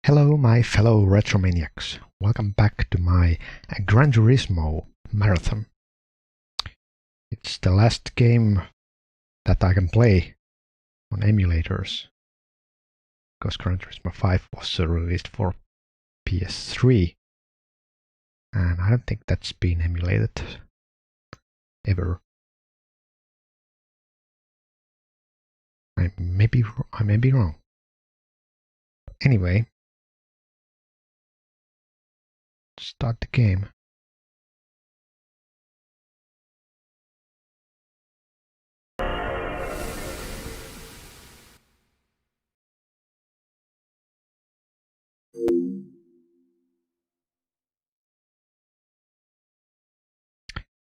Hello my fellow Retromaniacs, welcome back to my Gran Turismo marathon. It's the last game that I can play on emulators, because Gran Turismo 5 was released for PS3 and I don't think that's been emulated ever. I may be wrong. Anyway, start the game.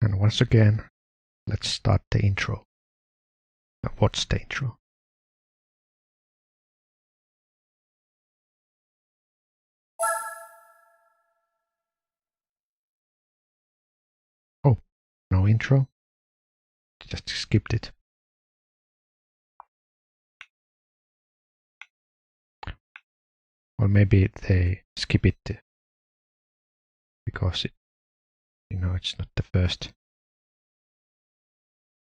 And once again, let's start the intro. What's the intro? Oh, no intro? Just skipped it. Or maybe they skip it because it's not the first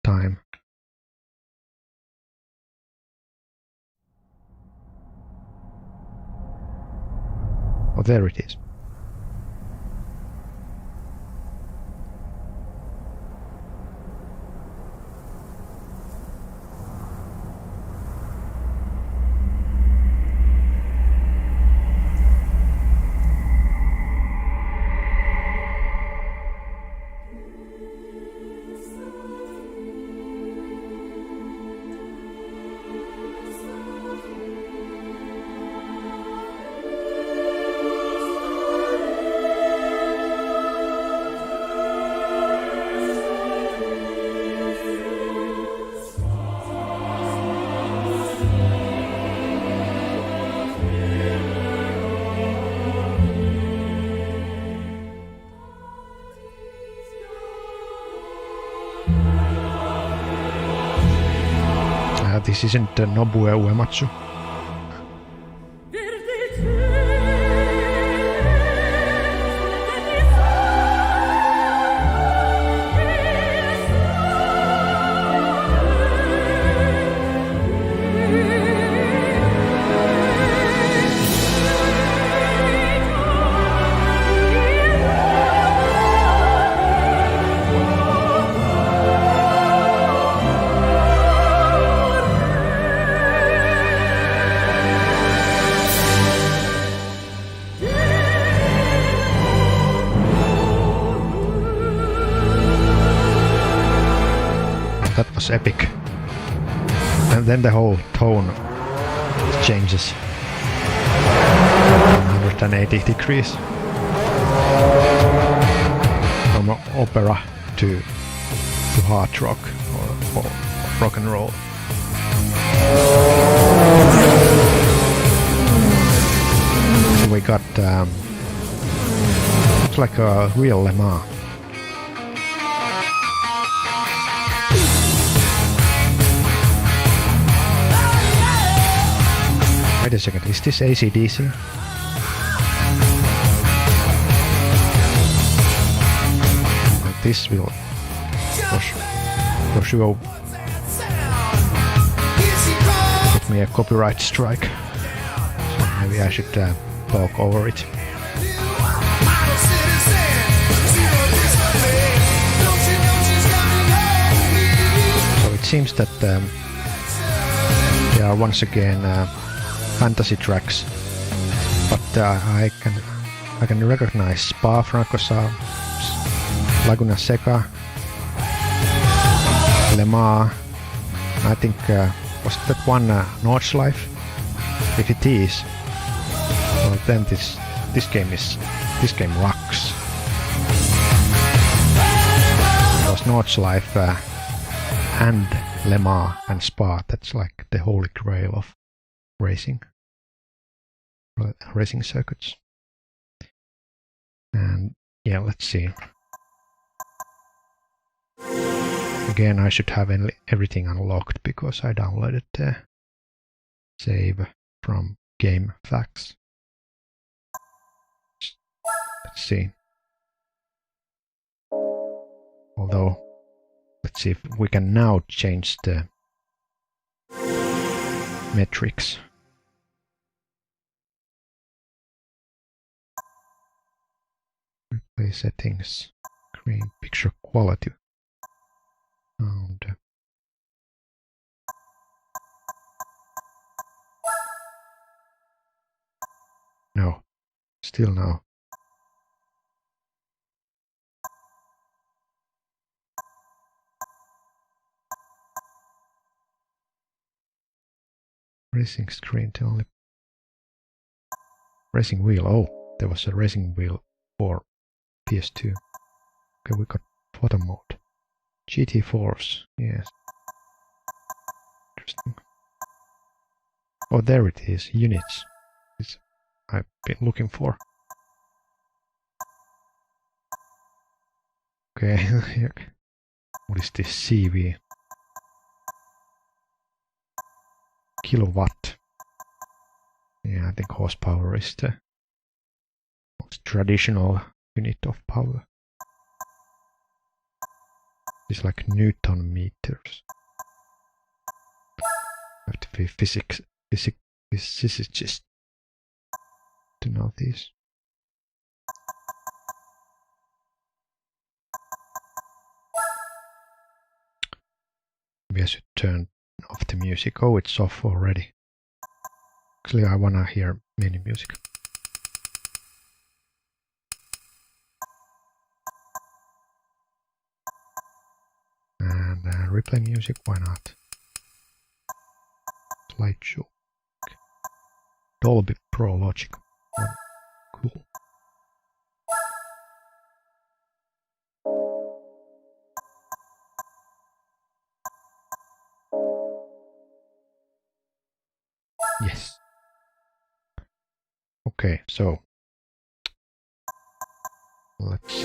time. Oh, there it is. This isn't Nobuo Uematsu. That was epic. And then the whole tone changes 180 degrees from opera to hard rock or rock and roll. So we got it's like a real Le Mans. Wait a second, is this AC/DC? This will for sure get me a copyright strike, so maybe I should talk over it. So it seems that there are once again fantasy tracks, but I can recognize Spa-Francorchamps, Laguna Seca, Le Mans. I think was that one Nordschleife? If it is, well then this game rocks. Because Nordschleife and Le Mans and Spa, that's like the holy grail of racing circuits. And yeah, let's see. Again, I should have everything unlocked because I downloaded the save from GameFAQs. Let's see. Although, let's see if we can now change the metrics. Replay settings, screen picture quality, sound. No, still no. Racing screen to only racing wheel. Oh, there was a racing wheel for PS2. Okay, we got photo mode. GT Force, yes. Interesting. Oh, there it is. Units. It's I've been looking for. Okay, what is this CV? Kilowatt. Yeah, I think horsepower is the most traditional unit of power. It's like Newton meters. Have to be physicist to know these. Maybe I should turn off the music. Oh, it's off already. Actually, I wanna hear mini music. And replay music, why not? Slideshow. Okay. Dolby Pro Logic. Oh, cool. Yes. Okay, so let's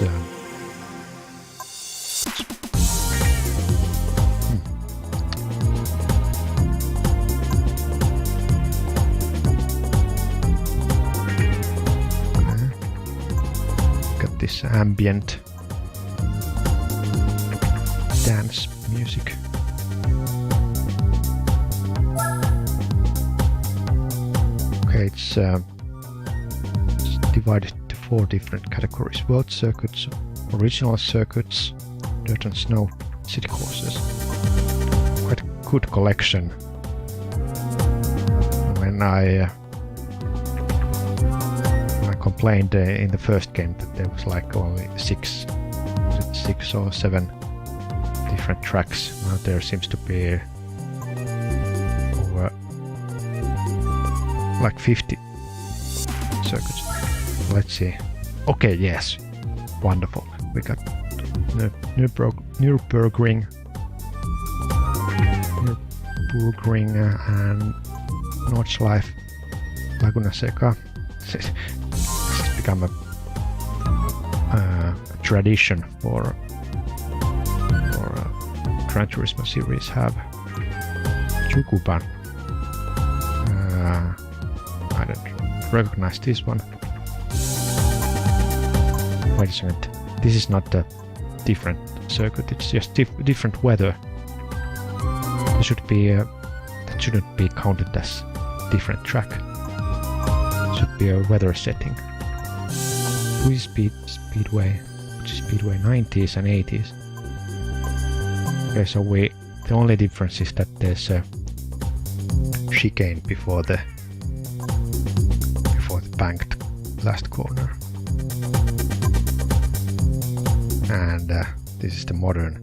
got this ambient dance music. Okay, it's divided into 4 different categories: world circuits, original circuits, dirt and snow, city courses. Quite a good collection. When I complained in the first game that there was like only 6 or 7 different tracks, now there seems to be over like 50 circuits. Let's see. Okay, yes. Wonderful. We got Nürburgring and Nordschleife, Laguna Seca. It's become a tradition for Gran Turismo series have. Chukuban. I don't recognize this one. Wait a second. This is not a different circuit. It's just different weather. There should be that shouldn't be counted as different track. It should be a weather setting. Speedway, which is Speedway 90s and 80s. Okay, so the only difference is that there's a chicane before the banked last corner. And this is the modern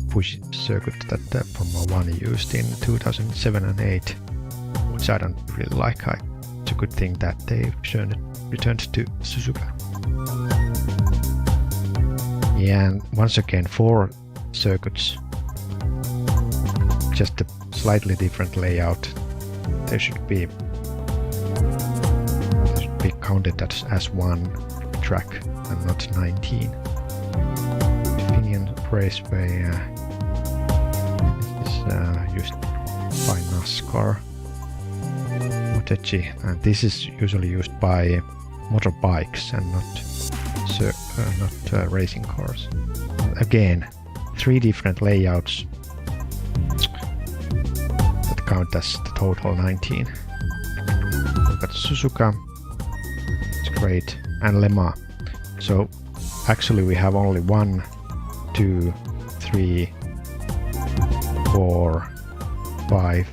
push circuit that Formula 1 used in 2007 and 8, which I don't really like. It's a good thing that they returned to Suzuka. Yeah, and once again 4 circuits, just a slightly different layout. They should be counted as one track and not 19. Finian Raceway is used by NASCAR. Motegi, and this is usually used by motorbikes and not not racing cars. Again, 3 different layouts that count as the total 19. We've got Suzuka, it's great, and Le Mans. So actually we have only 1, 2, 3, 4, 5,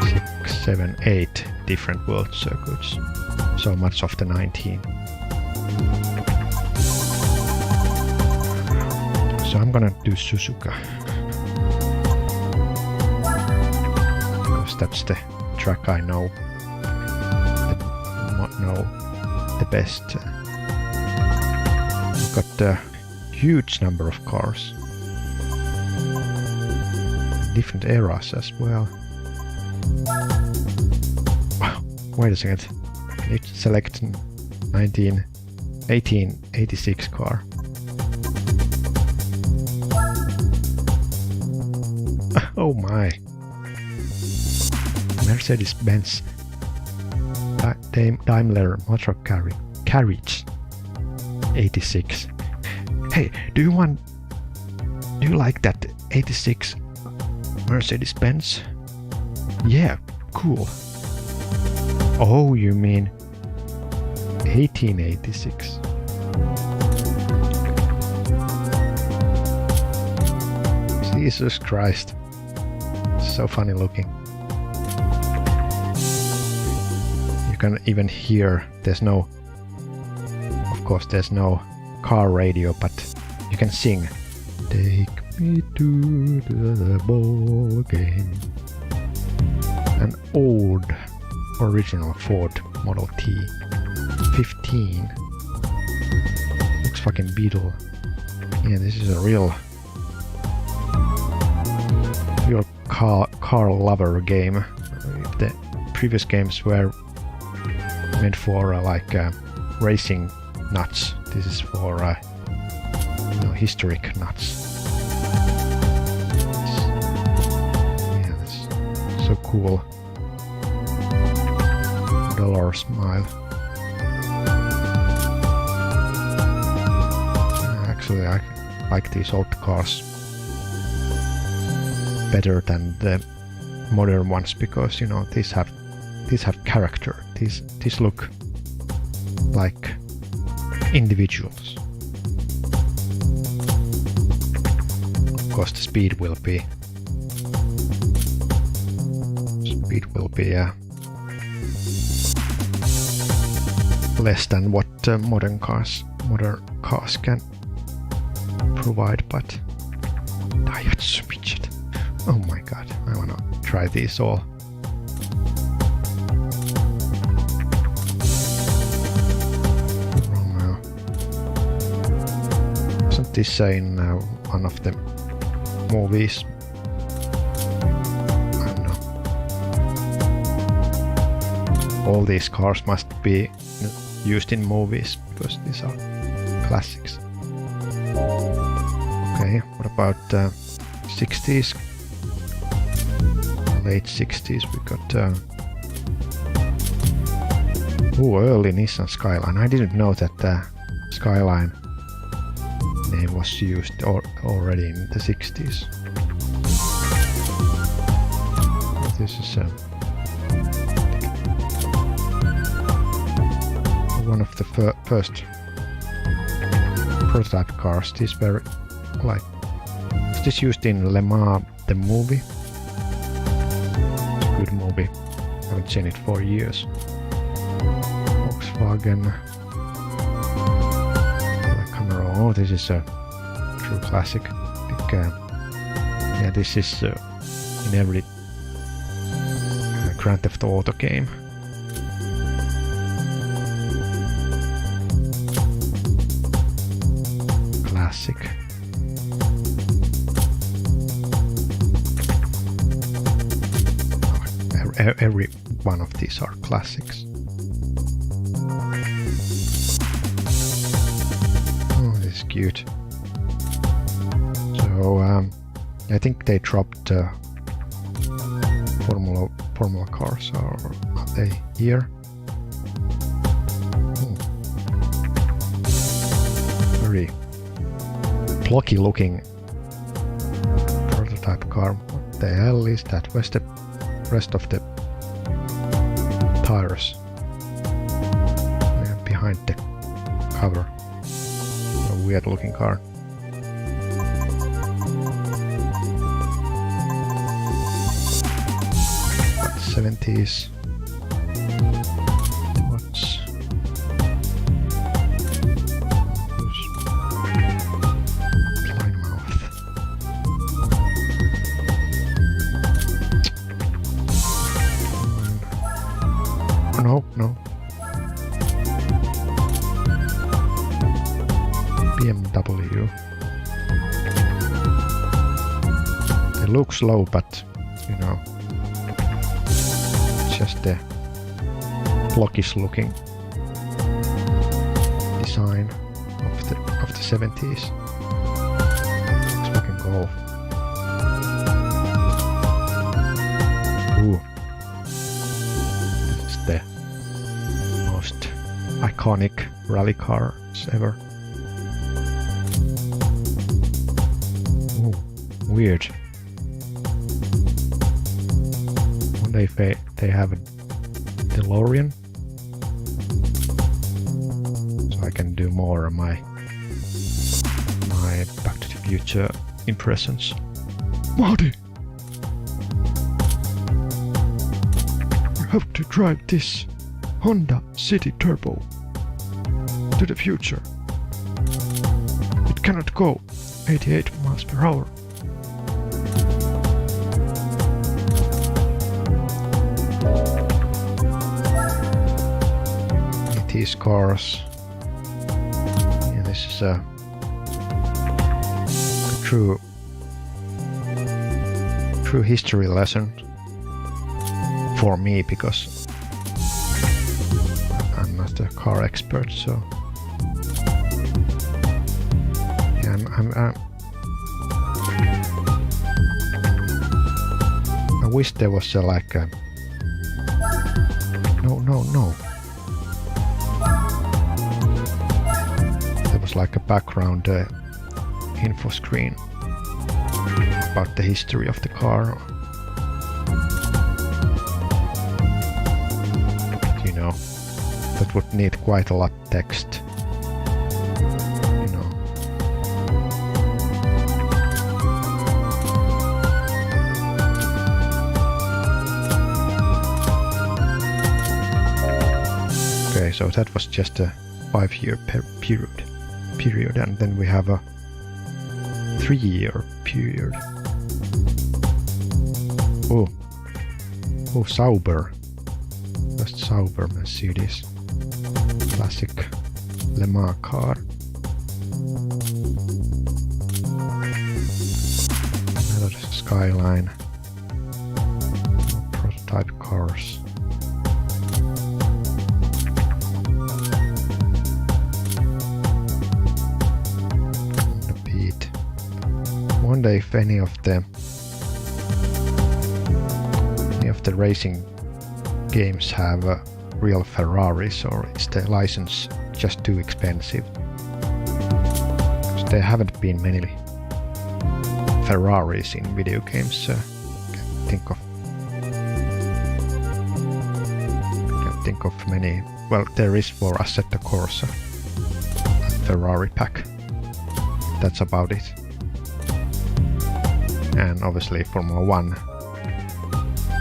6, 7, 8 different world circuits. So much of the 19. So I'm gonna do Suzuka, because that's the track I know the best. We've got a huge number of cars, different eras as well. Wait a second, I need to select 1886 car. Oh my! Mercedes-Benz Daimler Motor Carriage 86. Hey, do you like that 86 Mercedes-Benz? Yeah, cool. Oh, you mean 1886? Jesus Christ. So funny looking. You can even hear, of course there's no car radio, but you can sing. Take me to the ball game. An old original Ford Model T 15. Looks fucking Beetle. Yeah, this is a real car lover game. The previous games were meant for racing nuts. This is for historic nuts. Yeah, that's so cool. Dollar smile. Actually, I like these old cars better than the modern ones, because these have character. These look like individuals. Of course, the speed will be less than what modern cars can provide, but Daihatsu midget. Oh my god, I wanna try these all. Romeo. Isn't this in one of the movies? I don't know. All these cars must be used in movies, because these are classics. Okay, what about 60s? Late 60s we got early Nissan Skyline. I didn't know that the Skyline name was used already in the 60s. This is one of the first prototype cars. These were is this used in Le Mans the movie? Good movie. Haven't seen it for years. Volkswagen Camaro. Oh, this is a true classic. I think, yeah, this is in every Grand Theft Auto game. Classic. Every one of these are classics. Oh, this is cute. So I think they dropped Formula cars, or are they here? Oh. blocky looking prototype car. What the hell is that? Where's the rest of the tires? They're behind the cover. A weird looking car. What, 70s. What's No. BMW. They look slow, but you know, just the blockish looking design of the 70s. Volkswagen Golf. Ooh. This is the most iconic rally cars ever. Ooh, weird. One day they have a DeLorean, so I can do more of my Back to the Future impressions. Marty! You have to drive this Honda City Turbo to the future. It cannot go 88 miles per hour. These cars. Yeah, this is a true history lesson for me, because I'm not a car expert, so yeah, I wish there was like a no. There was like a background info screen about the history of the car. But, you know, that would need quite a lot of text. You know. Okay, so that was just a 5-year period, and then we have a 3-year period. Oh, Sauber. Just Sauber Mercedes. Classic Le Mans car. Another Skyline. Prototype cars. Wonder if any of the racing games have real Ferraris, or is the license just too expensive? Because there haven't been many Ferraris in video games. Can't think of many. Well, there is for Assetto Corsa, Ferrari pack. That's about it. And obviously Formula 1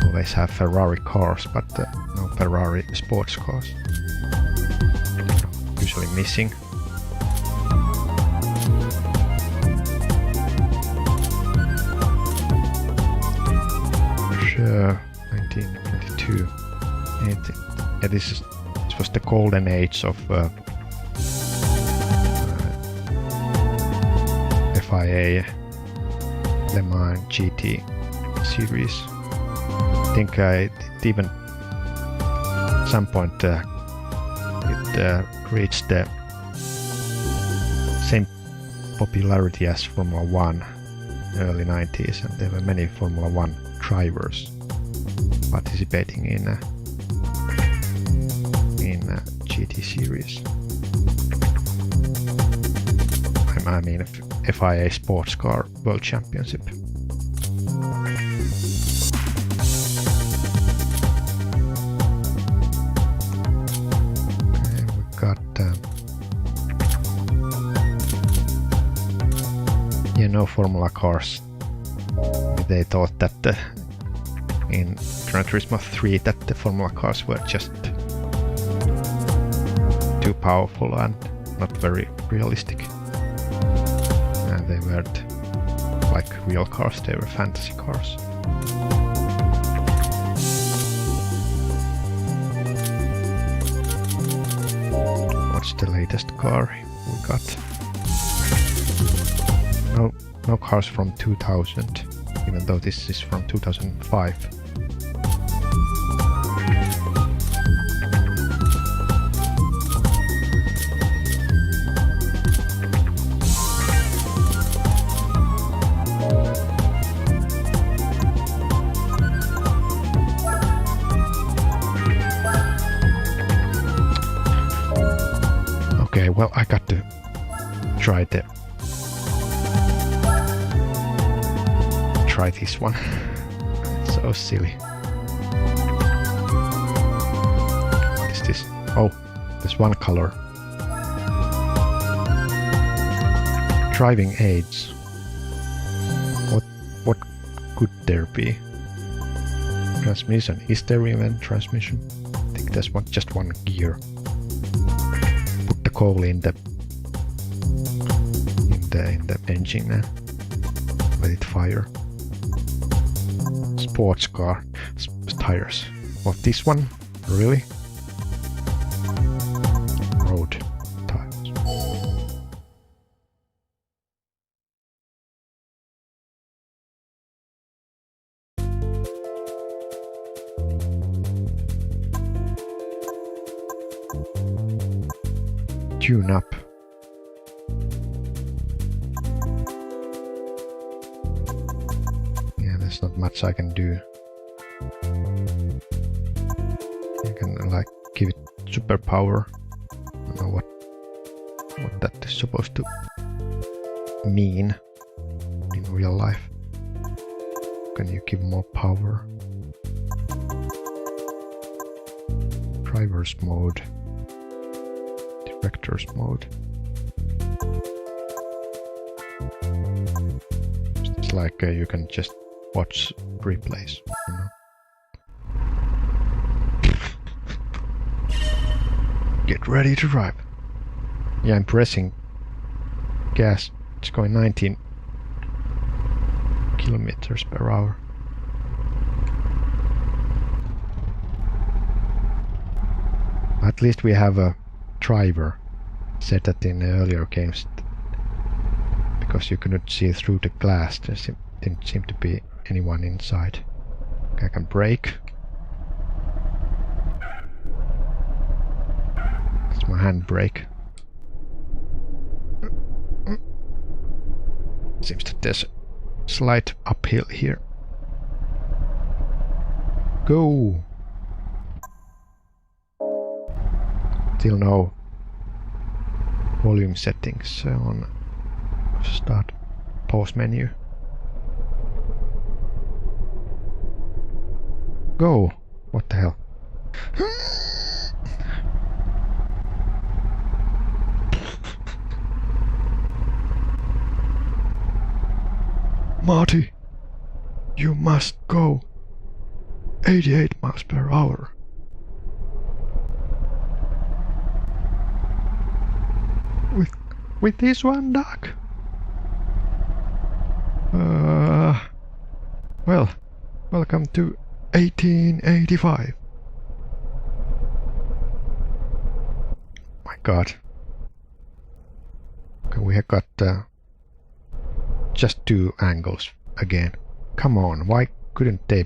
always have Ferrari cars, but no Ferrari sports cars. Usually missing. Sure, 1922. Yeah, this was the golden age of FIA Le Mans GT series. I think it even at some point it reached the same popularity as Formula 1 in the early 90s, and there were many Formula 1 drivers participating in GT series. I mean, FIA Sports Car World Championship. And we got no Formula cars. They thought that in Gran Turismo 3 that the Formula cars were just too powerful and not very realistic. And they weren't like real cars, they were fantasy cars. What's the latest car we got? No cars from 2000, even though this is from 2005. Okay, well, I got to try this one. So silly. What is this? Oh, there's one color. Driving aids. What could there be? Transmission. Is there even transmission? I think there's just one gear. Put the coal in the engine and let it fire. Sports car tires. What, this one? Really? Road tires. Tune up. There's not much I can do. I can like give it superpower. I don't know what that is supposed to mean in real life. Can you give more power? Driver's mode. Director's mode. It's like you can just watch replays, you know? Get ready to drive. Yeah, I'm pressing gas. It's going 19 kilometers per hour. At least we have a driver. Said that in earlier games, because you couldn't see through the glass. There didn't seem to be anyone inside. I can brake. It's my handbrake. Seems that there's a slight uphill here. Go! Still no volume settings on start pause menu. Go! What the hell? Marty, you must go 88 miles per hour. With this one, Doc? Well, welcome to 1885. My God. Okay, we have got just 2 angles again. Come on, why couldn't they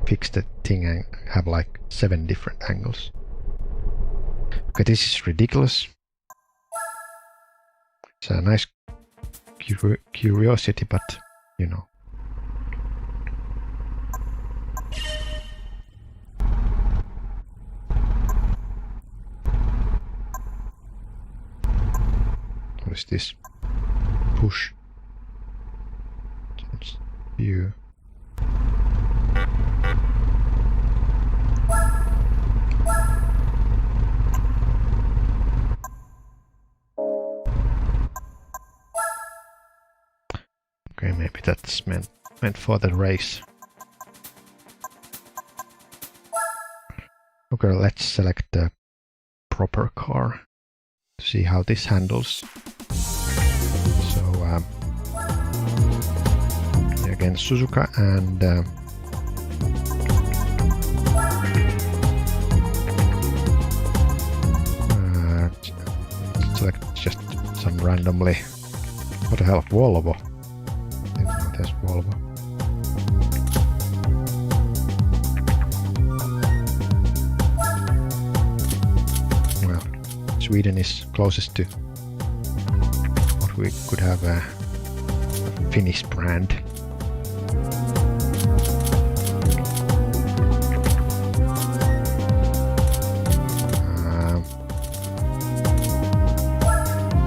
fix the thing and have like 7 different angles? Okay, this is ridiculous. It's a nice curiosity, but you know. What is this? push. Change view. Okay, maybe that's meant for the race. Okay, let's select the proper car to see how this handles. So again Suzuka and select just some randomly. What the hell, Volvo? There's Volvo. Well, Sweden is closest to what we could have a Finnish brand.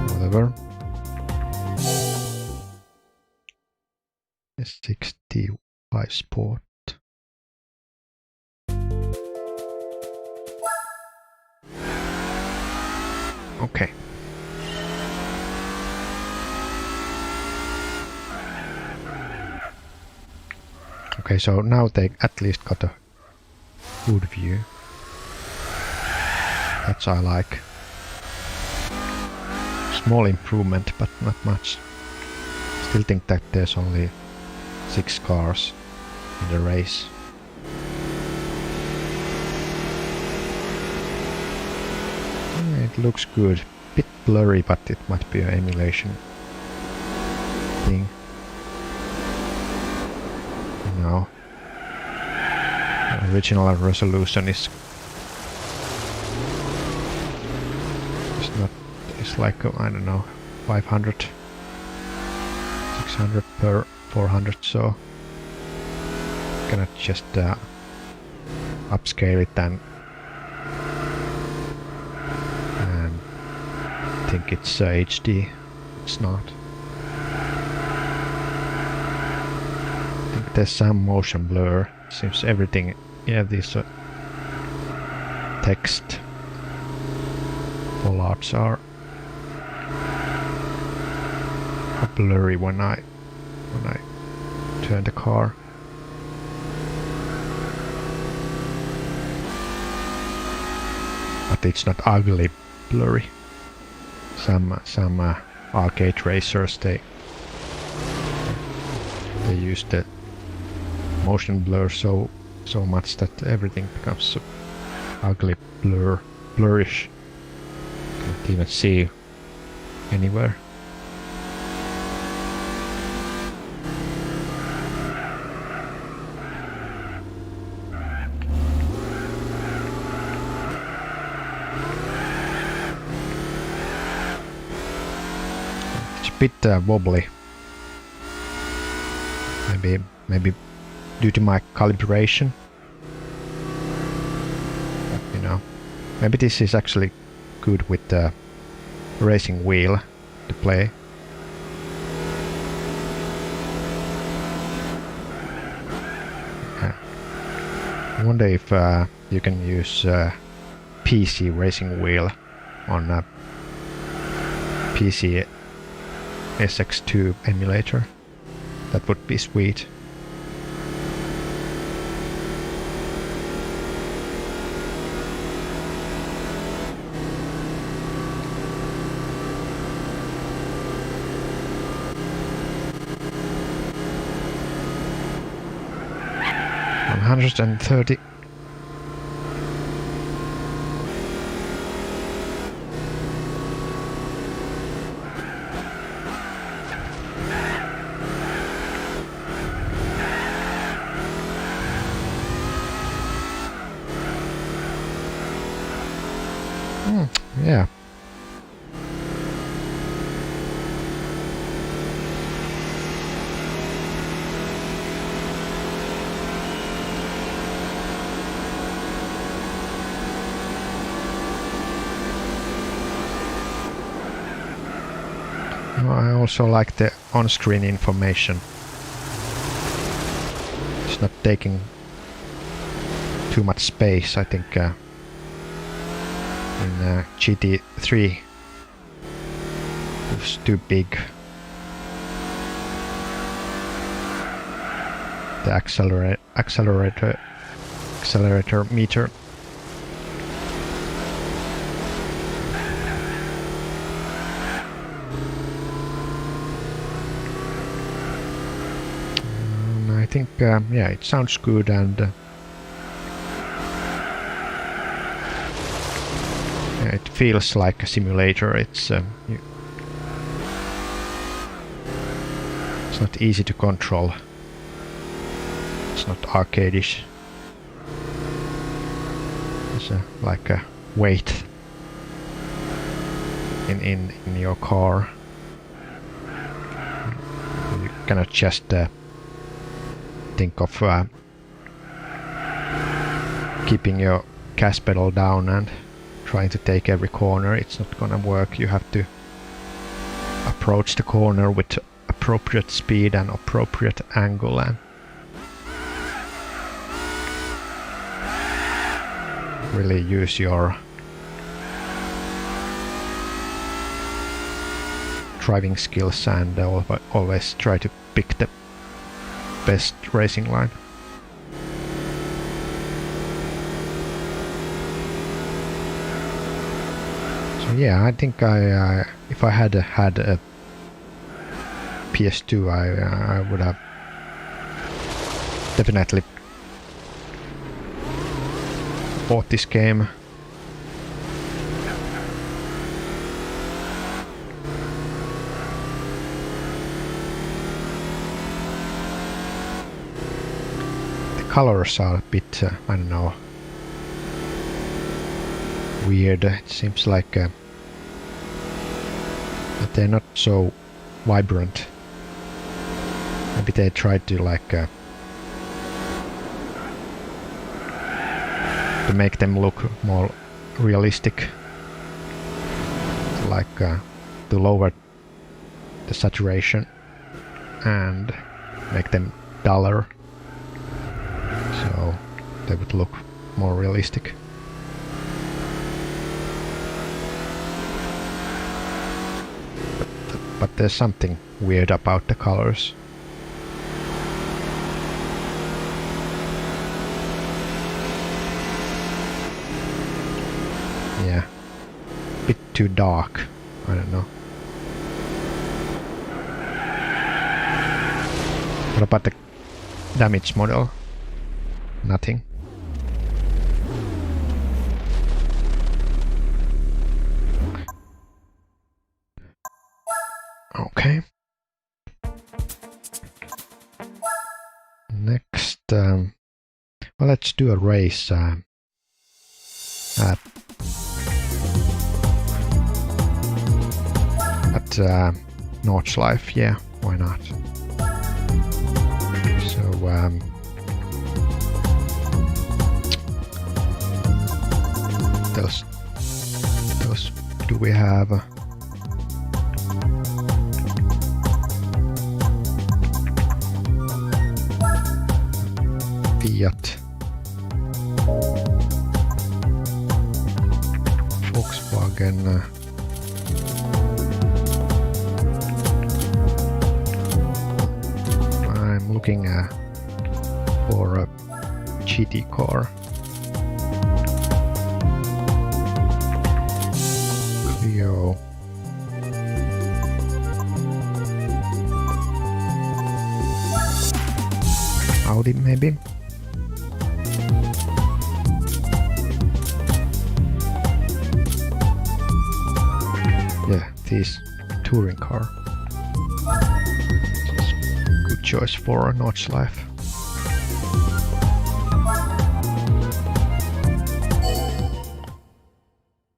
Whatever. S65 Sport. Okay. Okay, so now they at least got a good view. That's I like. Small improvement, but not much. Still think that there's only 6 cars in the race. Yeah, it looks good. Bit blurry, but it might be an emulation thing. No. The original resolution is not. It's like I don't know, 500, 600 per 400. So cannot just upscale it and think it's HD. It's not. I think there's some motion blur. Seems everything. Yeah, these text bollards are blurry when I turn the car. But it's not ugly blurry. Some arcade racers they use the motion blur so much that everything becomes so ugly blurrish. Can't even see anywhere. Bit wobbly. Maybe due to my calibration. But, you know, maybe this is actually good with the racing wheel to play. I wonder if you can use PC racing wheel on a PC SX2 emulator. That would be sweet. $130. Yeah. I also like the on-screen information. It's not taking too much space, I think. In GT3 it was too big. The accelerator meter. I think yeah, it sounds good, and yeah, it feels like a simulator. It's not easy to control. It's not arcadish. It's like a weight in your car. You cannot just think of keeping your gas pedal down and trying to take every corner. It's not gonna work. You have to approach the corner with appropriate speed and appropriate angle, and really use your driving skills, and always try to pick the best racing line. So yeah, I think if I had had a PS2, I would have definitely bought this game. The colors are a bit, I don't know, weird. It seems like that they're not so vibrant. Maybe they tried to like to make them look more realistic, like to lower the saturation and make them duller, so they would look more realistic. But there's something weird about the colors. Yeah, a bit too dark, I don't know. What about the damage model? Nothing. Okay. Next, well, let's do a race at Nordschleife. Yeah, why not? So those do we have? Fiat, Volkswagen, I'm looking for a GT car. Clio. Audi maybe? Yeah, this touring car. Good choice for a Nordschleife.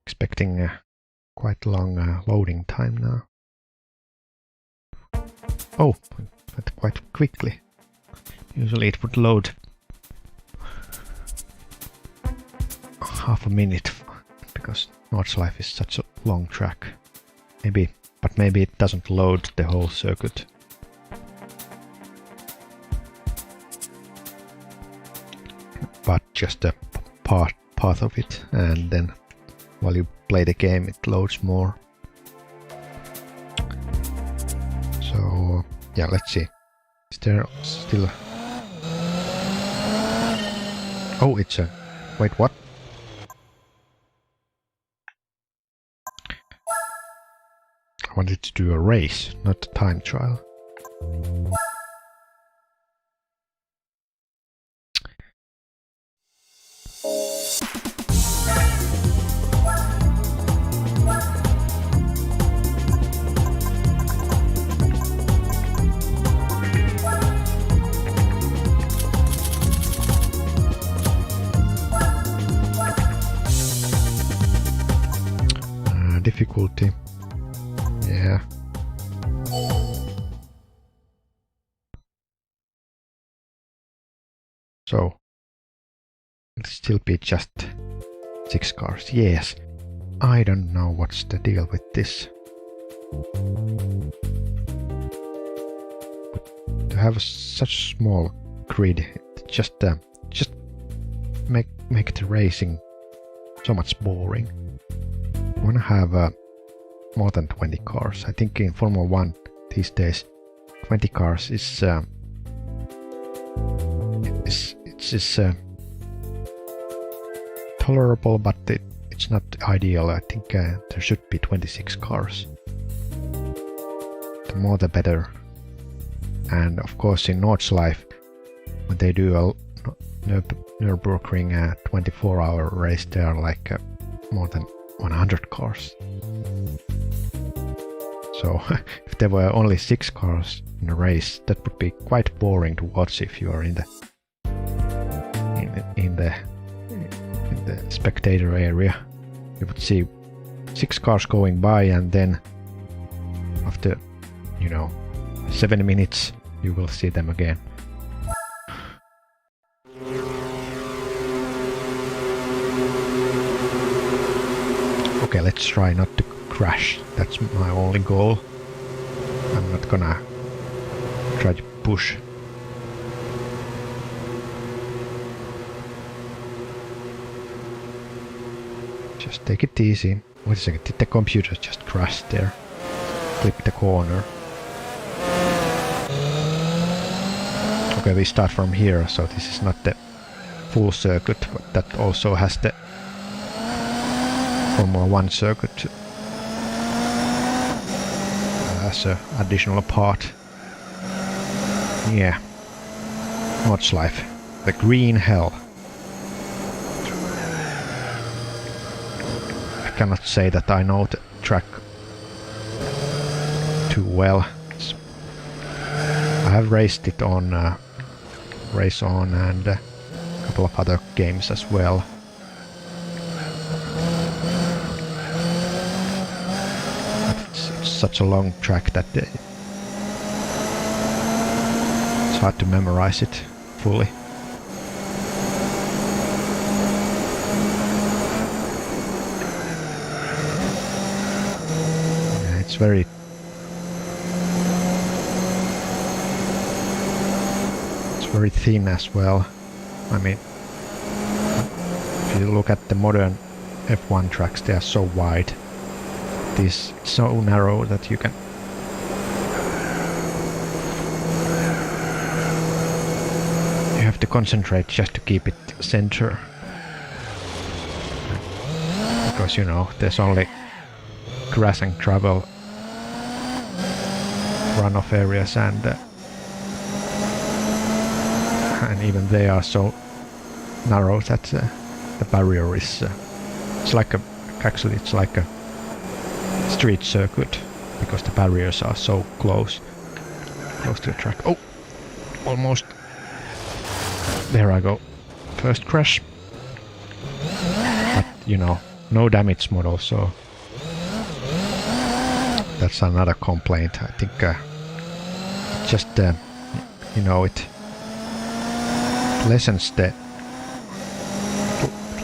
Expecting a quite long loading time now. Oh, but quite quickly. Usually it would load half a minute because Nordschleife is such a long track. Maybe but maybe it doesn't load the whole circuit. But just a part of it, and then while you play the game it loads more. So yeah, let's see. Is there still... Oh, it's a... Wait, what? I wanted to do a race, not a time trial. Difficulty. Yeah. So it'll still be just 6 cars. Yes. I don't know what's the deal with this. To have such small grid, it just make the racing so much boring. I want to have more than 20 cars. I think in Formula 1 these days 20 cars is tolerable, but it's not ideal. I think there should be 26 cars. The more the better. And of course in Nordschleife, when they do a Nürburgring 24-hour race, there are like more than 100 cars. So if there were only 6 cars in a race, that would be quite boring to watch if you are in the spectator area. You would see 6 cars going by, and then after 7 minutes you will see them again. Okay, let's try not to crash. That's my only goal. I'm not gonna try to push. Just take it easy. Wait a second, did the computer just crash there? Clip the corner. Okay, we start from here, so this is not the full circuit, but that also has the Formula 1 circuit as an additional part. Yeah. Nordschleife. The green hell. I cannot say that I know the track too well. I have raced it on Race On and a couple of other games as well. It's such a long track that it's hard to memorize it fully. Yeah, it's very thin as well. I mean, if you look at the modern F1 tracks, they are so wide. This is so narrow that you can have to concentrate just to keep it center, because there's only grass and gravel runoff areas, and even they are so narrow that the barrier is it's like a street circuit, because the barriers are so close to the track. Oh, almost. There I go. First crash. But no damage model, so that's another complaint. I think just it lessens it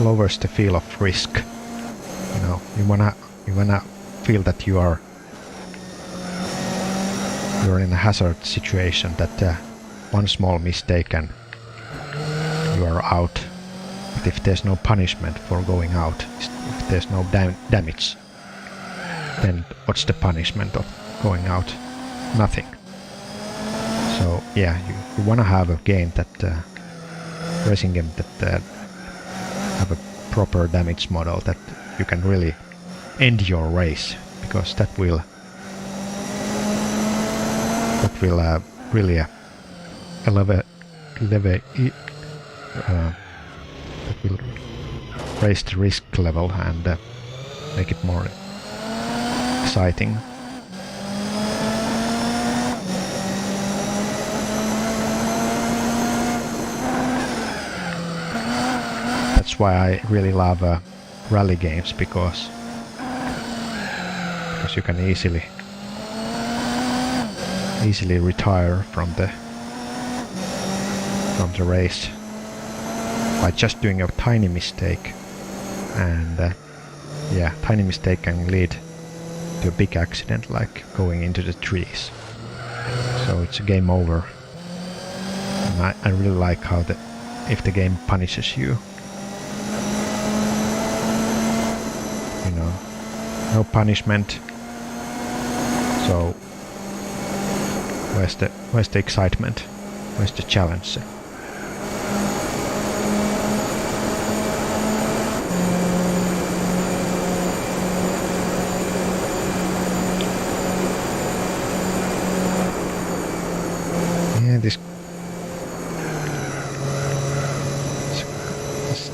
lowers the feel of risk. You wanna feel that you are you're in a hazard situation that one small mistake and you are out. But if there's no punishment for going out, if there's no damage, then what's the punishment of going out? Nothing. So yeah, you wanna have a game that racing game that have a proper damage model that you can really end your race, because that will really that will raise the risk level and make it more exciting. That's why I really love rally games, because you can easily retire from the race by just doing a tiny mistake, and yeah, tiny mistake can lead to a big accident, like going into the trees. So it's a game over. And I really like how if the game punishes you, you know, no punishment. So where's the excitement? Where's the challenge? Yeah,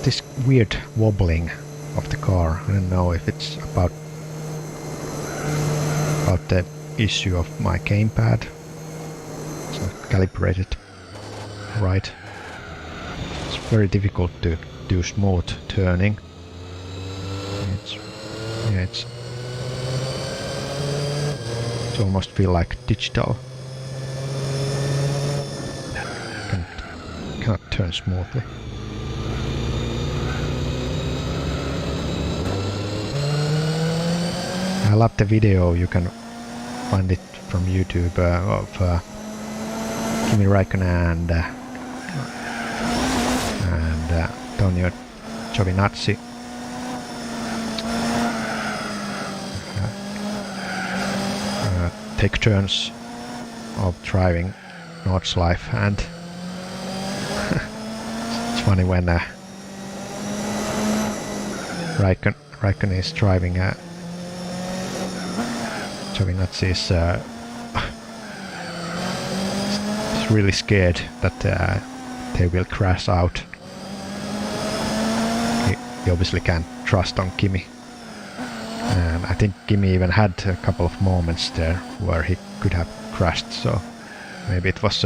this weird wobbling of the car. I don't know if it's about the issue of my gamepad. It's not calibrated right. It's very difficult to do smooth turning. It almost feel like digital. Cannot turn smoothly. I love the video. You can find it from YouTube of Kimi Räikkönen and Antonio Giovinazzi take turns of driving Nordschleife, and it's funny when Räikkönen is driving Giovinazzi is really scared that they will crash out. He obviously can't trust on Kimi. And I think Kimi even had a couple of moments there where he could have crashed, so maybe it was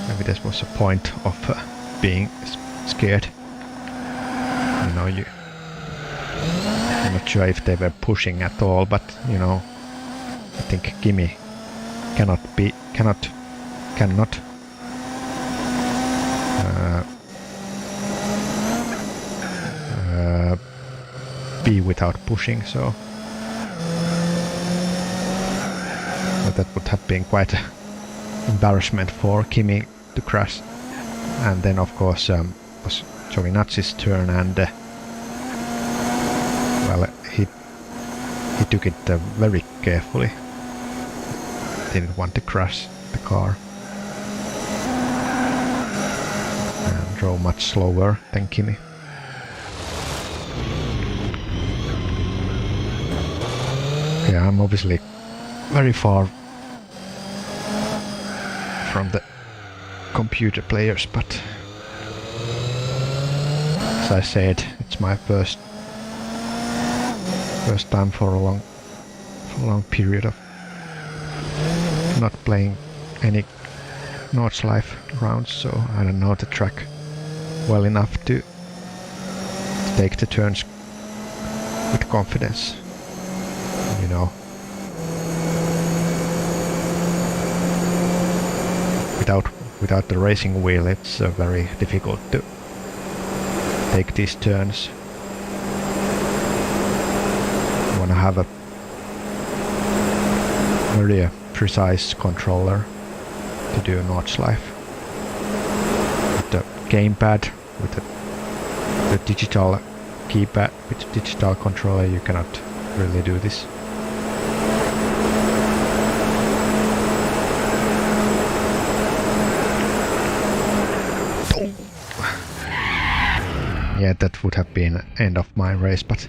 maybe this was a point of being scared. You know, I'm not sure if they were pushing at all, but you know, I think Kimi cannot be without pushing, so that would have been quite an embarrassment for Kimi to crash. And then of course was Giovinazzi's turn, and well, he took it very carefully. Didn't want to crash the car and drove much slower than Kimi. Yeah, I'm obviously very far from the computer players, but as I said, it's my first time for a long period of not playing any Nordschleife rounds, so I don't know the track well enough to take the turns with confidence, you know. Without the racing wheel, it's very difficult to take these turns want to have a very precise controller to do notch life. With the gamepad, with the digital keypad, with the digital controller, you cannot really do this. Yeah, that would have been end of my race, but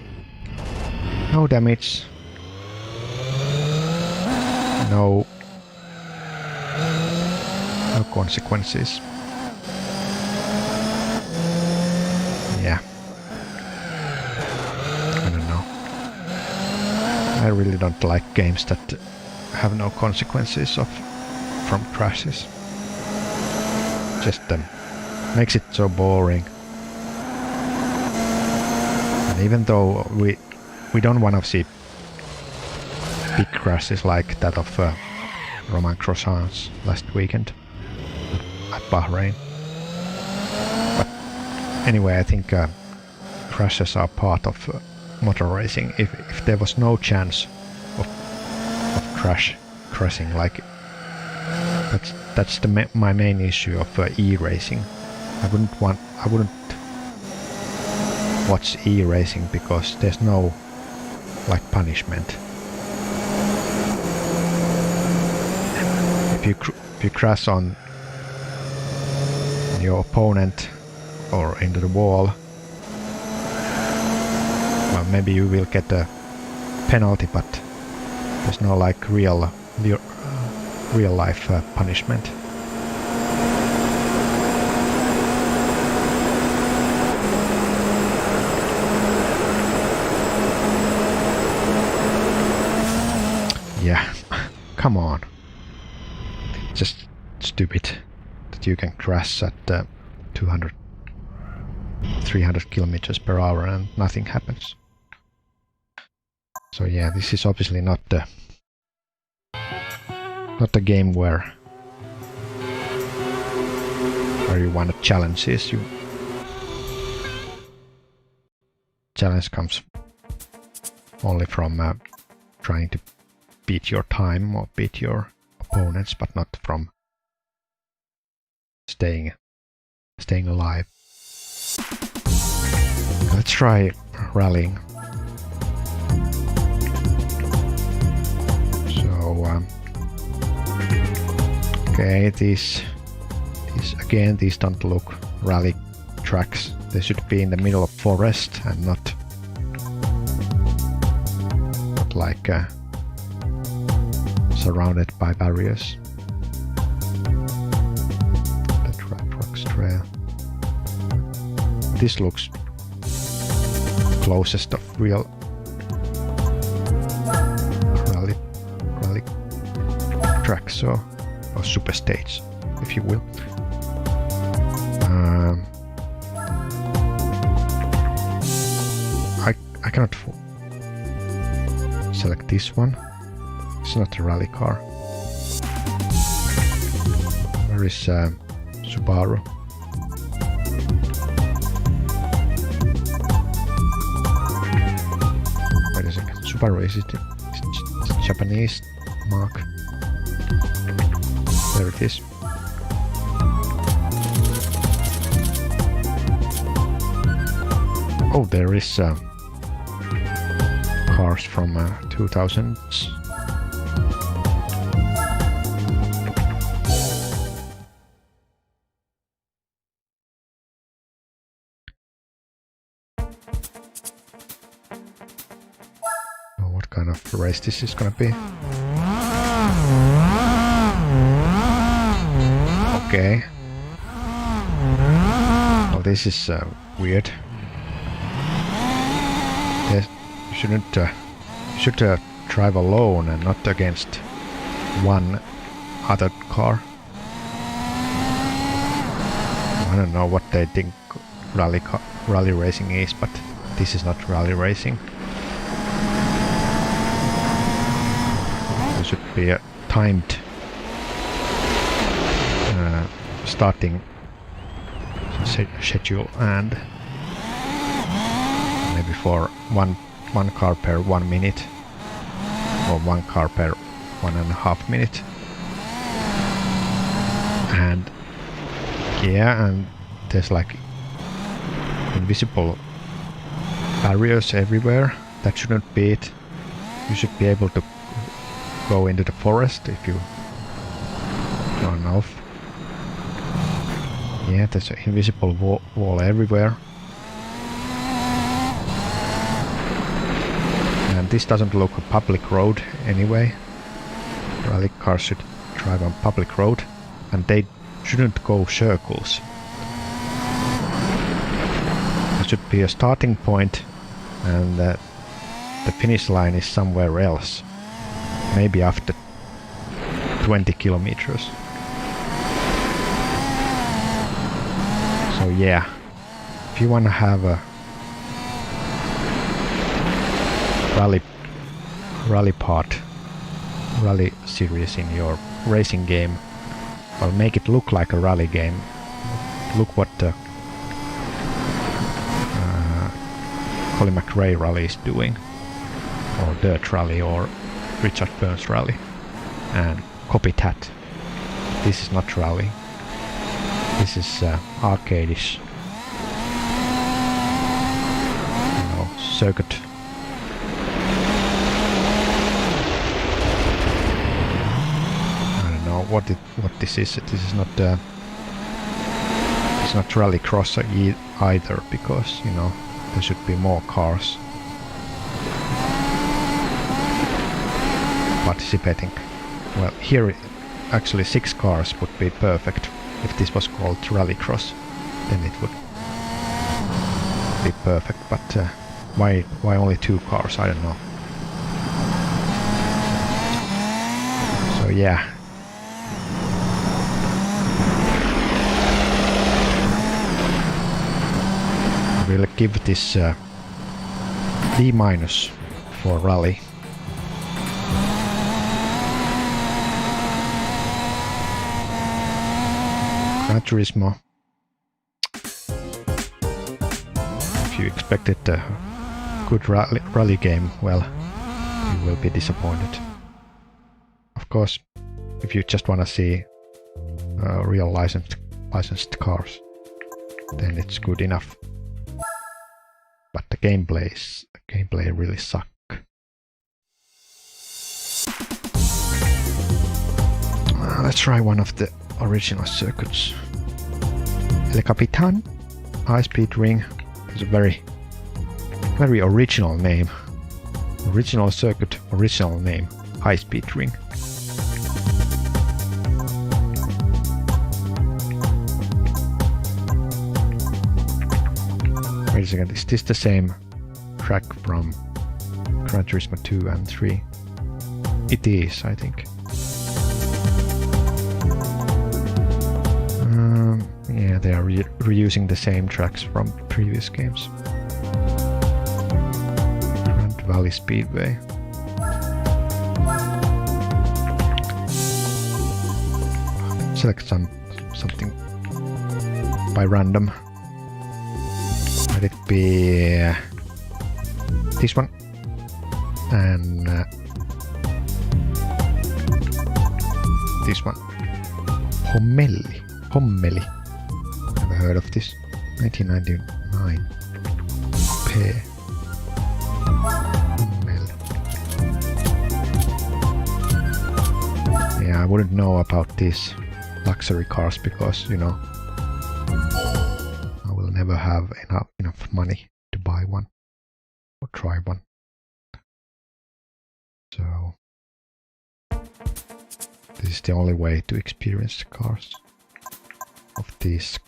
no damage, no consequences. Yeah, I don't know. I really don't like games that have no consequences from crashes. Just makes it so boring. And even though we don't want to see big crashes like that of Roman Grosjean's last weekend at Bahrain. But anyway, I think crashes are part of motor racing. If there was no chance of crashing, like that's my main issue of e-racing. I wouldn't watch e-racing because there's no like punishment. If you crash on your opponent or into the wall, well, maybe you will get a penalty, but there's no like real life punishment. Yeah, come on. Just stupid that you can crash at 200, 300 kilometers per hour and nothing happens. So yeah, this is obviously not the game where you want challenges. Challenge comes only from trying to beat your time or beat your opponents, but not from staying alive. Let's try rallying. So okay, these don't look rally tracks. They should be in the middle of forest and not like surrounded by barriers. The Rocks Trail. This looks closest of real rally tracks or super stage, if you will. I cannot select this one. It's not a rally car. Where is Subaru? Wait a second. Subaru, is it Japanese mark? There it is. Oh, there is cars from 2000s. What kind of race this is gonna be? Okay. Well, this is weird. Yes, you should drive alone and not against one other car. I don't know what they think rally racing is, but this is not rally racing. There should be a timed starting schedule and maybe for one one car per 1 minute, or one car per 1.5 minute. And yeah, and there's like invisible barriers everywhere. That shouldn't be it. You should be able to go into the forest if you run off. Yeah, there's an invisible wall everywhere. And this doesn't look a public road anyway. Rally cars should drive on public road, and they shouldn't go circles. There should be a starting point, and the finish line is somewhere else. Maybe after 20 kilometers. So yeah, if you wanna have a rally series in your racing game, well, make it look like a rally game. Look what the Colin McRae rally is doing, or Dirt Rally, or Richard Burns rally, and copy that. This is not rally. This is arcadish, circuit. I don't know what this is. This is not it's not rallycross either, because there should be more cars participating. Well, here actually 6 cars would be perfect. If this was called rallycross, then it would be perfect. But why only 2 cars? I don't know. So yeah. We'll give this B- for rally. Gran Turismo. If you expected a good rally game, well, you will be disappointed. Of course, if you just want to see real licensed cars, then it's good enough. But the gameplay really suck. Let's try one of the original circuits. El Capitan High Speed Ring is a very original name. Original circuit, original name, High Speed Ring. Wait a second, is this the same track from Gran Turismo 2 and 3? It is, I think. Yeah, they are reusing the same tracks from previous games. Grand Valley Speedway. Select something by random. Let it be this one, and this one. Hommeli. Never heard of this. 1999. Hommeli. Yeah, I wouldn't know about these luxury cars because, I will never have enough money to buy one or try one. So this is the only way to experience the cars of these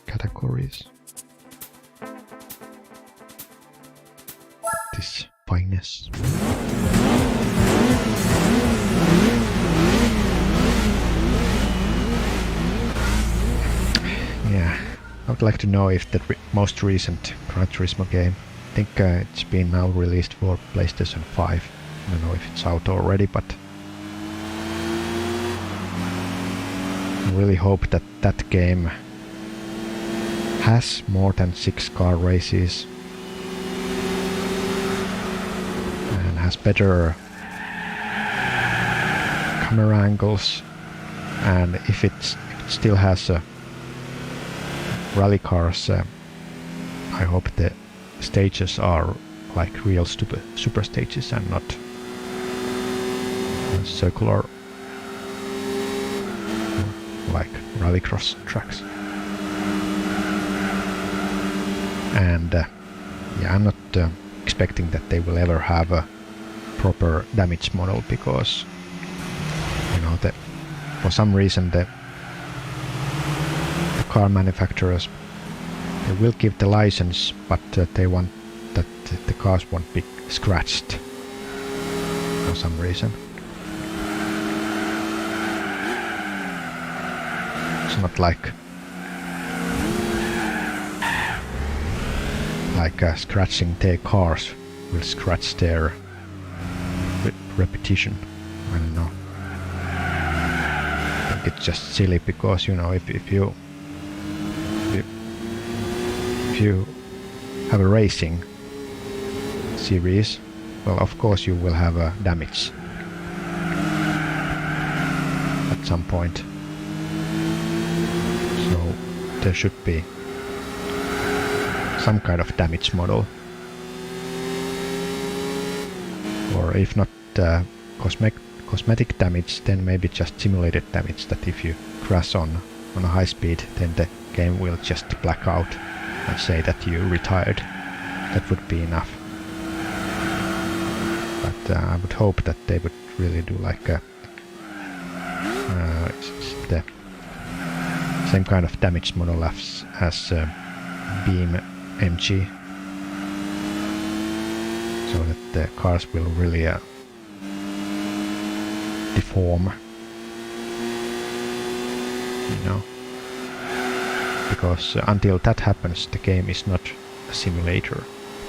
categories. This fineness. Yeah, I would like to know if the most recent Gran Turismo game, I think it's been now released for PlayStation 5. I don't know if it's out already, but I really hope that that game has more than 6 car races. better camera angles, and if it still has rally cars, I hope the stages are like real super stages and not circular like rallycross tracks. And yeah, I'm not expecting that they will ever have a proper damage model, because you know that for some reason the car manufacturers, they will give the license, but they want that the cars won't be scratched for some reason. It's not like scratching their cars will scratch their reputation. I don't know. I think it's just silly, because you know, if you have a racing series, well, of course you will have a damage at some point. So there should be some kind of damage model, or if not cosmetic damage, then maybe just simulated damage, that if you crash on a high speed, then the game will just black out and say that you retired. That would be enough. But I would hope that they would really do like the same kind of damage model as Beam MG, so that the cars will really deform, you know, because until that happens, the game is not a simulator.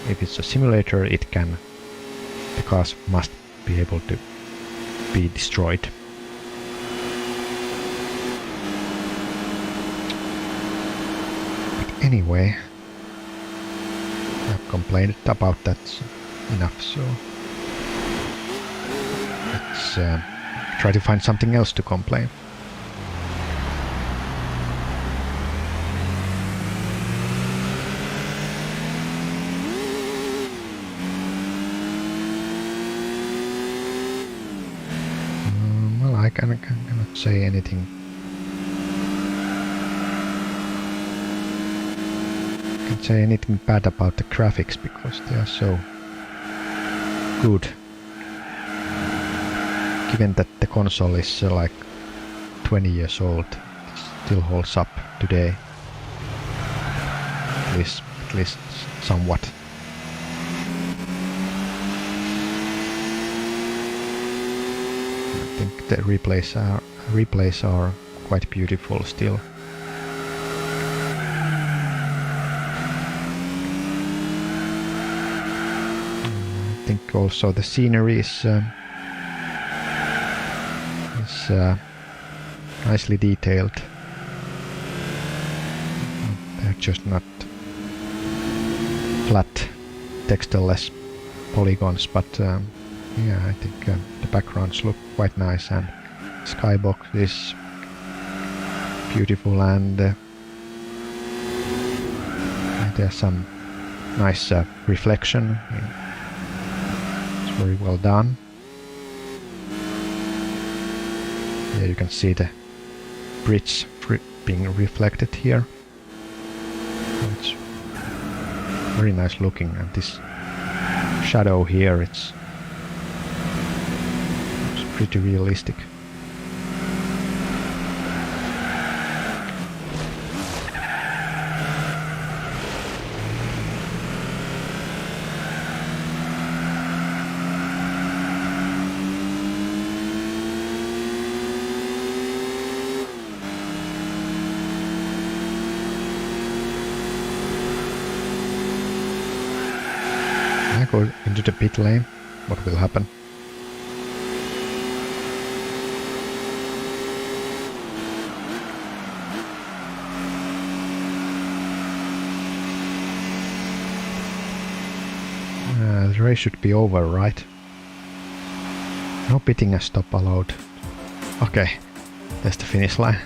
If it's a simulator, the cars must be able to be destroyed. But anyway, I've complained about that enough, so let's try to find something else to complain. Well, I cannot say anything. Can't say anything bad about the graphics, because they are so good. Given that the console is like 20 years old, it still holds up today. At least somewhat. I think the replays are quite beautiful still. I think also the scenery is nicely detailed. They're just not flat, textureless polygons, but yeah, I think the backgrounds look quite nice, and skybox is beautiful, and there's some nice reflection. It's very well done. Yeah, you can see the bridge being reflected here. It's very nice looking, and this shadow here, it's pretty realistic. Go into the pit lane. What will happen? The race should be over, right? No pitting and stop allowed. Okay, there's the finish line.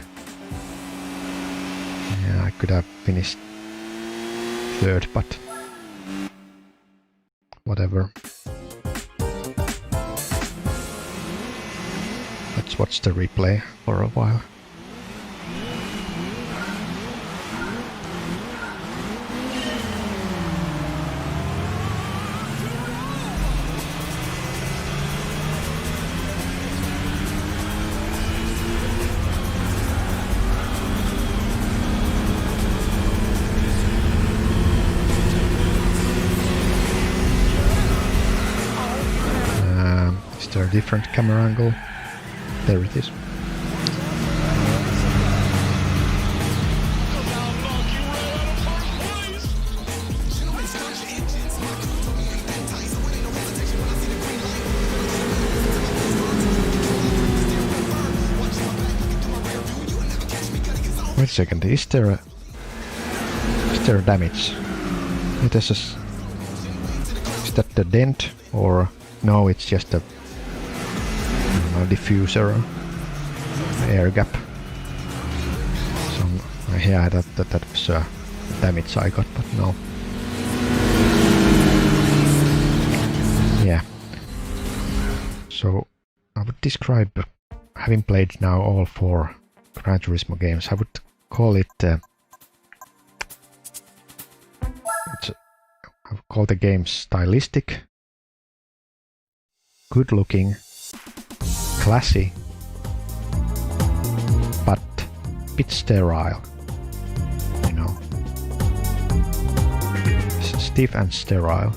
Yeah, I could have finished third, but whatever. Let's watch the replay for a while. Is there a different camera angle? There it is. Wait a second, is there a damage? Is that the dent, or no? It's just a diffuser, air gap. So yeah, that was damage I got, but no. Yeah. So I would describe, having played now all 4 Gran Turismo games, I would call it. I would call the game stylistic, good looking, classy, but a bit sterile, you know. Stiff and sterile.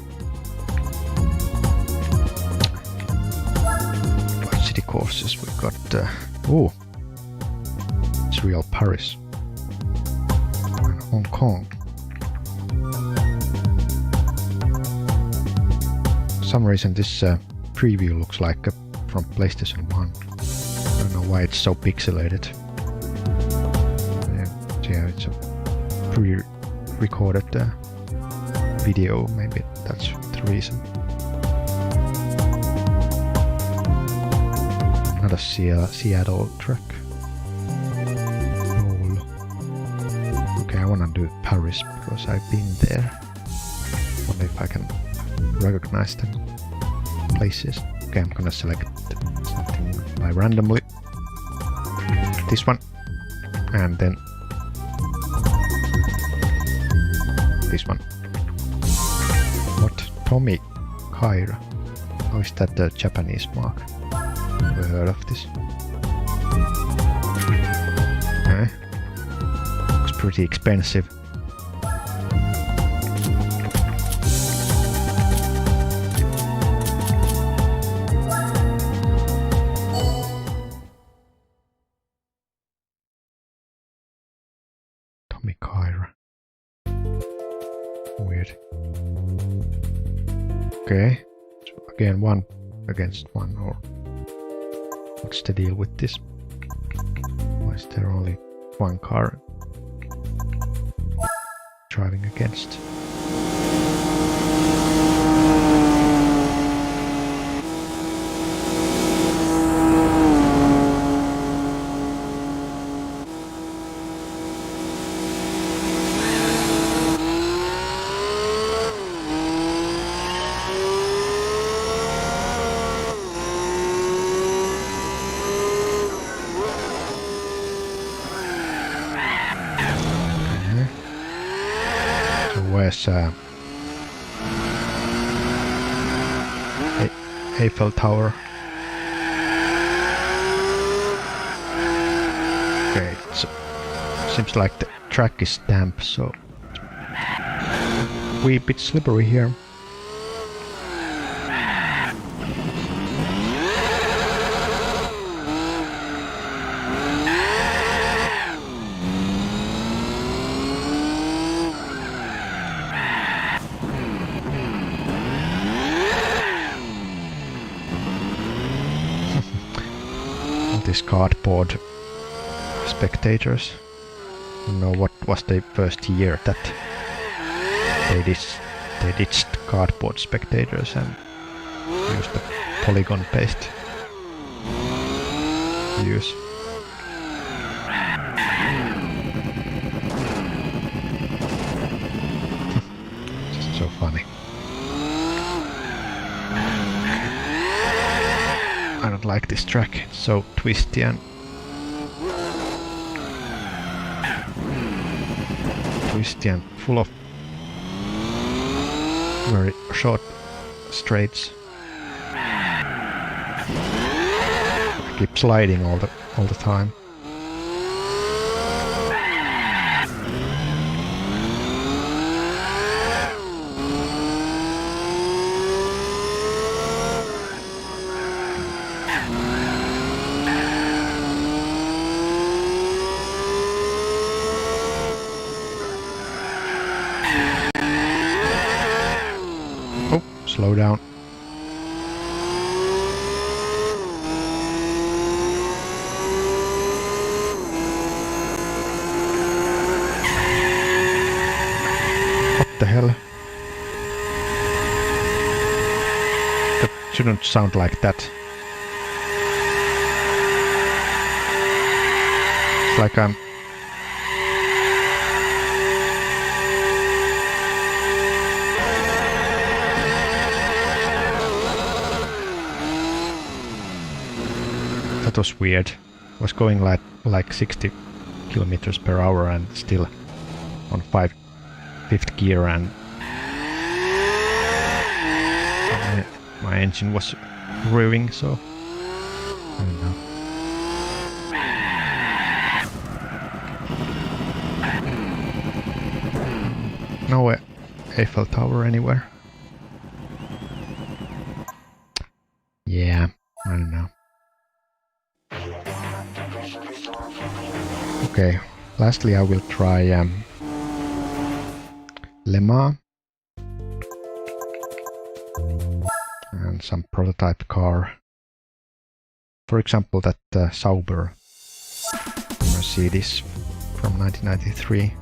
City courses we got. Oh, it's real Paris and Hong Kong. For some reason this preview looks like from PlayStation 1. I don't know why it's so pixelated. Yeah, it's a pre-recorded video, maybe that's the reason. Not a Seattle track. Oh, okay, I wanna do Paris because I've been there. Wonder if I can recognize the places. Okay, I'm gonna select something by randomly. This one. And then this one. What? Tommy Kaira. How is that the Japanese mark? Never heard of this. Okay. Looks pretty expensive. Weird. Okay. So again, 1 against 1, or what's the deal with this? Why is there only 1 car driving against? Where's Eiffel Tower? Okay, it seems like the track is damp, so a wee bit slippery here. These cardboard spectators. I don't know what was the first year that they ditched cardboard spectators and used the polygon-based use. Just so funny. I don't like this track, it's so twisty and full of very short straights. I keep sliding all the time. Oh, slow down. What the hell? That shouldn't sound like that. It's like I'm... That was weird. I was going like 60 kilometers per hour and still on fifth gear, and my engine was revving, so I don't know. No Eiffel Tower anywhere. Yeah, I don't know. Okay, lastly I will try Le Mans and some prototype car. For example, that Sauber Mercedes from 1993.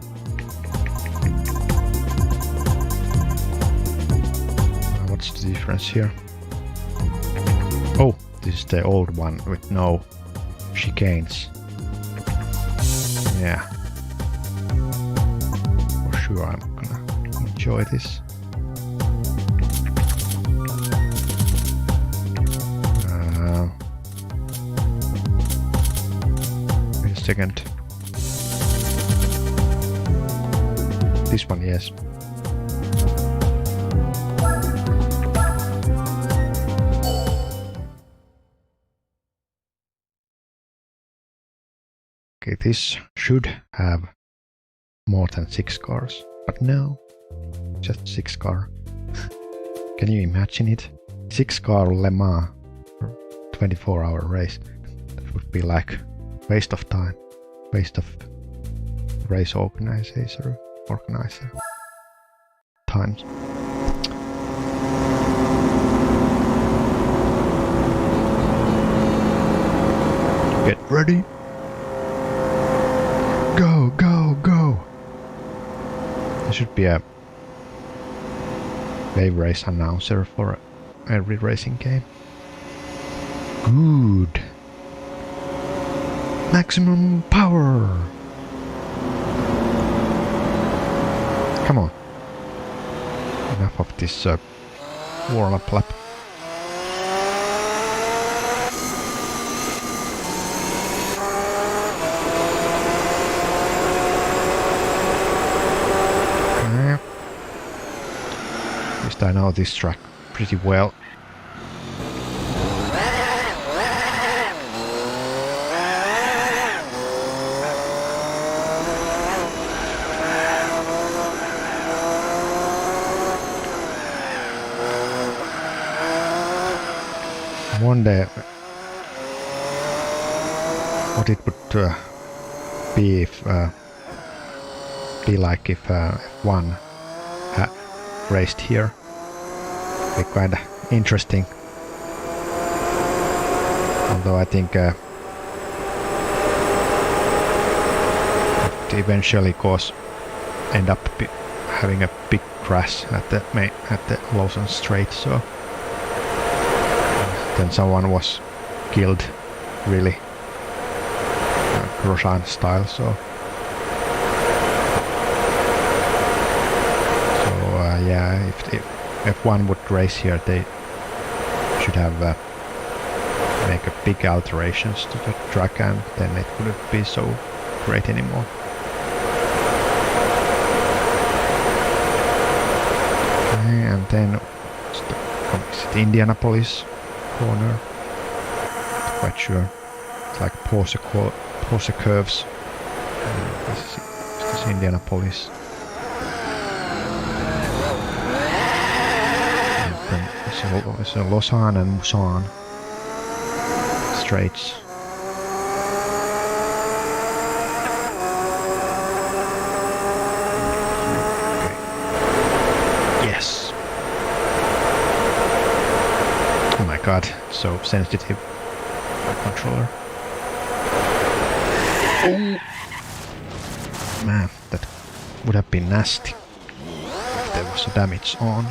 What's the difference here? Oh, this is the old one with no chicanes. Yeah. For sure I'm gonna enjoy this. Wait a second. This one, yes. Okay, this should have more than 6 cars, but no, just 6 car. Can you imagine it? 6 car Le Mans for 24-hour race. That would be like waste of time, waste of race organizer times. Get ready. Go, go, go! There should be a wave race announcer for every racing game. Good! Maximum power! Come on. Enough of this warm-up lap. I know this track pretty well. I wonder what it would be if like if F1 raced here. Be kind of interesting. Although I think it eventually end up having a big crash at the Lawson Strait. So then someone was killed, really Grosjean style, so yeah, if F1 would race here, they should have make a big alterations to the track, and then it wouldn't be so great anymore. Okay, and then it's the Indianapolis corner. Not quite sure. It's like Porsche curves. This is Indianapolis. So Lausanne and Busan straights. Okay. Yes. Oh my god, so sensitive controller. Oh man, that would have been nasty if there was a damage on.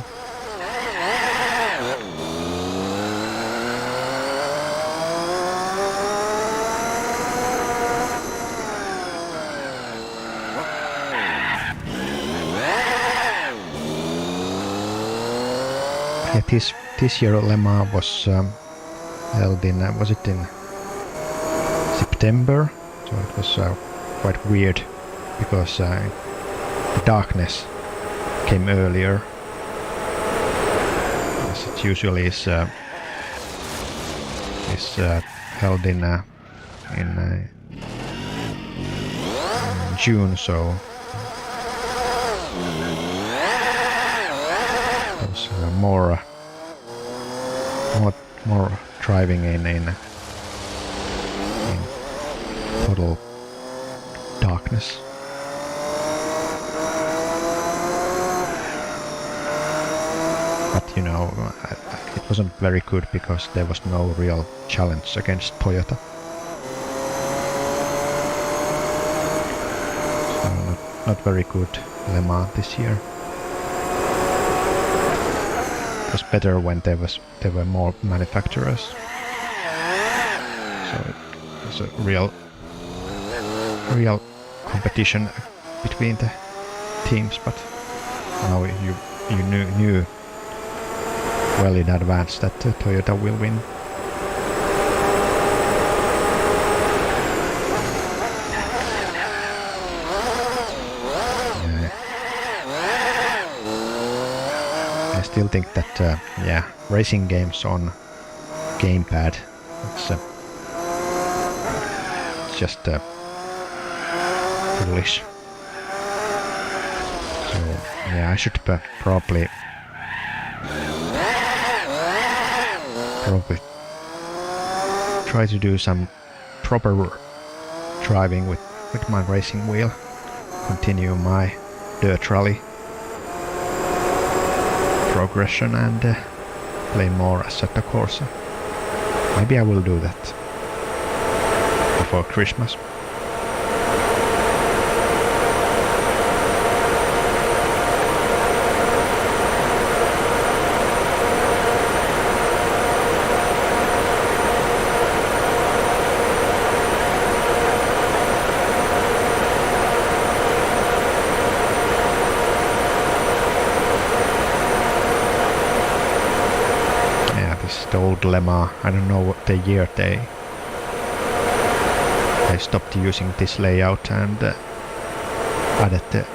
Yeah, this year Le Mans was held in, was it in September? So it was quite weird because the darkness came earlier, as it usually is held in June, so there was more driving in total darkness. But you know, it wasn't very good because there was no real challenge against Toyota. So not very good Le Mans this year. It was better when there were more manufacturers. So it was a real competition between the teams, but now you knew well in advance that Toyota will win. I still think that yeah, racing games on gamepad, it's just foolish. So yeah, I should probably try to do some proper driving with my racing wheel, continue my dirt rally progression, and play more Assetto Corsa. Maybe I will do that before Christmas. The old Le Mans, I don't know what the year they stopped using this layout and added the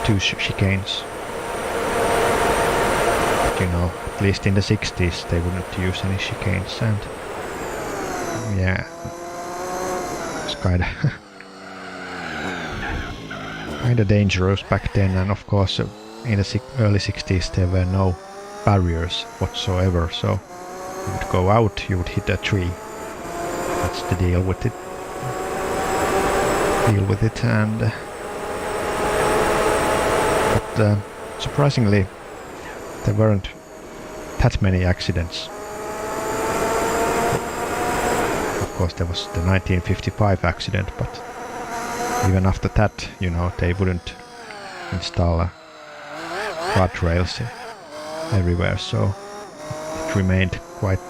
two chicanes. But you know, at least in the 60s they wouldn't use any chicanes, and yeah, it's kinda dangerous back then. And of course in the early 60s there were no barriers whatsoever, so you would go out, you would hit a tree. That's the deal with it. And but surprisingly, there weren't that many accidents. Of course, there was the 1955 accident, but even after that, you know, they wouldn't install guardrails everywhere, so it remained quite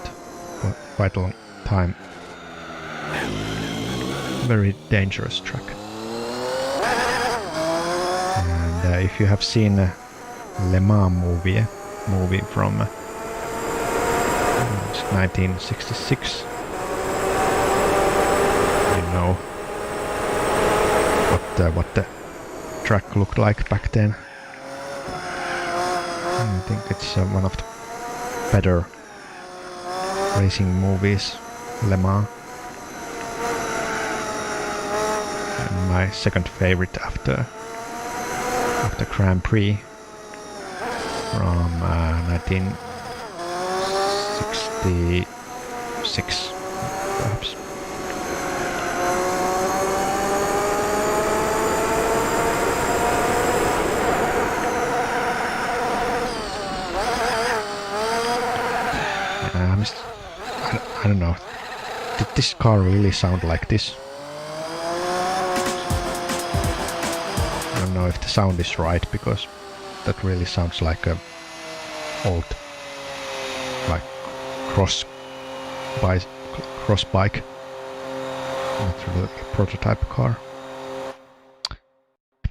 a long time very dangerous track. And if you have seen Le Mans movie from 1966, you know what the track looked like back then. I think it's one of the better racing movies, Le Mans. And my second favorite after Grand Prix from 1966, perhaps. I don't know. Did this car really sound like this? I don't know if the sound is right, because that really sounds like a old, like cross bike, not really a prototype car.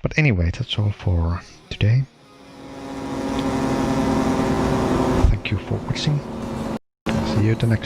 But anyway, that's all for today. Thank you for watching. See you the next